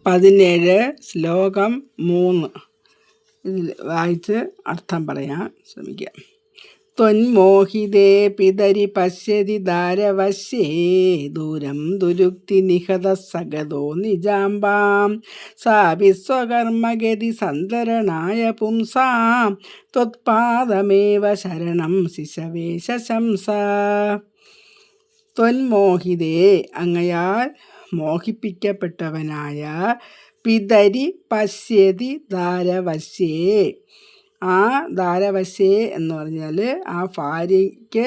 17 ശ്ലോകം 3 ഇതിൽ വായിച്ച് അർത്ഥം പറയാൻ ശ്രമിക്കാം. ത്വന്മോഹിതേ പിതരി പശ്യതി ദാരവശ്യേ ദൂരം ദുരുക്തി നിഹത സഗതോ നിജാംബാം സാപി സ്വകർമ്മഗതി സന്തരണായ പുംസാം ത്വത്പാദമേവ ശരണം ശിശവേ ശശംസ. ത്വന്മോഹിതേ അങ്ങയാൽ മോഹിപ്പിക്കപ്പെട്ടവനായ പിതരി പശ്യതി ദാരവശ്യേ. ആ ദാരവശ്യേ എന്ന് പറഞ്ഞാൽ ആ ഭാര്യയ്ക്ക്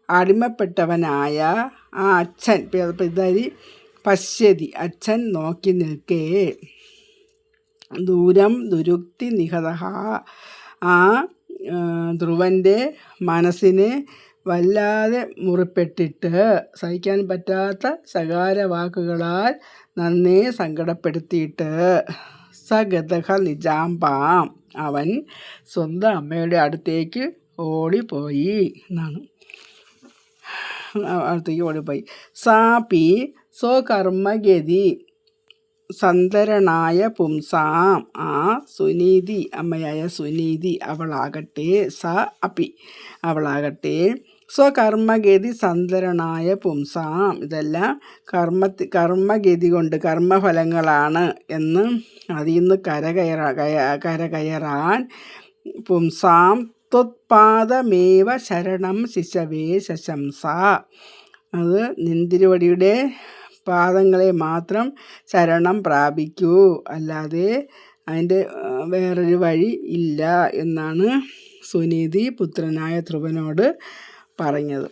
അടിമപ്പെട്ടവനായ ആ അച്ഛൻ, പിതരി പശ്യതി അച്ഛൻ നോക്കി നിൽക്കേ, ദൂരം ദുരുക്തി നിഹത ആ ധ്രുവൻ്റെ മനസ്സിനെ വല്ലാതെ മുറിപ്പെട്ടിട്ട് സഹിക്കാൻ പറ്റാത്ത ശകാരവാക്കുകളാൽ നന്നേ സങ്കടപ്പെടുത്തിയിട്ട് സഗതഹ നിജാംബാം അവൻ സ്വന്തം അമ്മയുടെ അടുത്തേക്ക് ഓടിപ്പോയി എന്നാണ്. അടുത്തേക്ക് ഓടിപ്പോയി. സാപി സ്വകർമ്മഗതി സന്തരണായ പുംസാം ആ സുനീതി, അമ്മയായ സുനീതി അവളാകട്ടെ, അവളാകട്ടെ സ്വകർമ്മഗതി സന്തരണായ പുംസാം, ഇതെല്ലാം കർമ്മഗതി കൊണ്ട് കർമ്മഫലങ്ങളാണ് എന്ന് അതിൽ നിന്ന് കരകയറാൻ പുംസാം ത്വത്പാദമേവ ശരണം ശിശവേ ശശംസ, അത് നിന്തിരുവടിയുടെ പാദങ്ങളെ മാത്രം ശരണം പ്രാപിക്കൂ, അല്ലാതെ അതിൻ്റെ വേറൊരു വഴി ഇല്ല എന്നാണ് സുനീതി പുത്രനായ ധ്രുവനോട് പറഞ്ഞത്.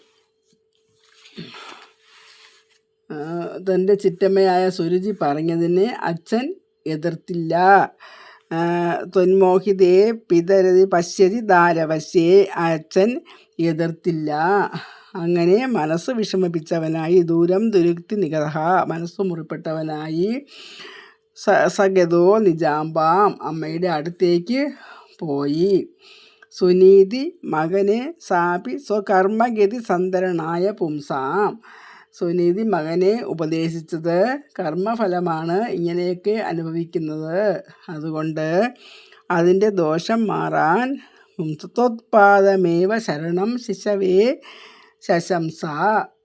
തൻ്റെ ചിറ്റമ്മയായ സുരുചി പറഞ്ഞതിനെ അച്ഛൻ എതിർത്തില്ല. ത്വന്മോഹിതേ പിതരതി പശ്യതി ദാരവശ്യേ, അച്ഛൻ എതിർത്തില്ല. അങ്ങനെ മനസ്സ് വിഷമിപ്പിച്ചവനായി ദൂരം ദുരുക്തി നിഗത മനസ്സ് മുറിപ്പെട്ടവനായി സഗതോ നിജാംബാം അമ്മയുടെ അടുത്തേക്ക് പോയി. സുനീതി മകനെ സാപി സ്വകർമ്മഗതി സന്തരണായ പുംസാം, സുനീതി മകനെ ഉപദേശിച്ചത് കർമ്മഫലമാണ് ഇങ്ങനെയൊക്കെ അനുഭവിക്കുന്നത്, അതുകൊണ്ട് അതിൻ്റെ ദോഷം മാറാൻ ത്വത്പാദമേവ ശരണം ശിശവേ ശശംസ,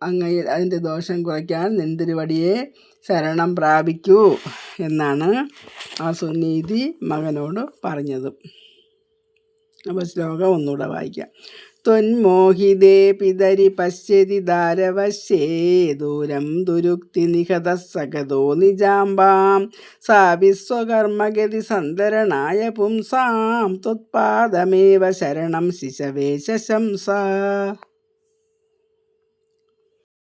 അങ്ങയിൽ അതിൻ്റെ ദോഷം കുറയ്ക്കാൻ നിന്തിരുവടിയെ ശരണം പ്രാപിക്കൂ എന്നാണ് ആ സുനീതി മകനോട് പറഞ്ഞത്. അപ്പോൾ ശ്ലോകം ഒന്നുകൂടെ വായിക്കാം. ത്വന്മോഹിതേ പിതരി പശ്യതി ദാരവശ്യേ ദൂരം ദുരുക്തി നിഹത സഗതോ നിജാംബാം സാപി സ്വകർമ്മഗതി സന്തരണായ പുംസാം ത്വത്പാദമേവ ശരണം ശിശവേ ശശംസ.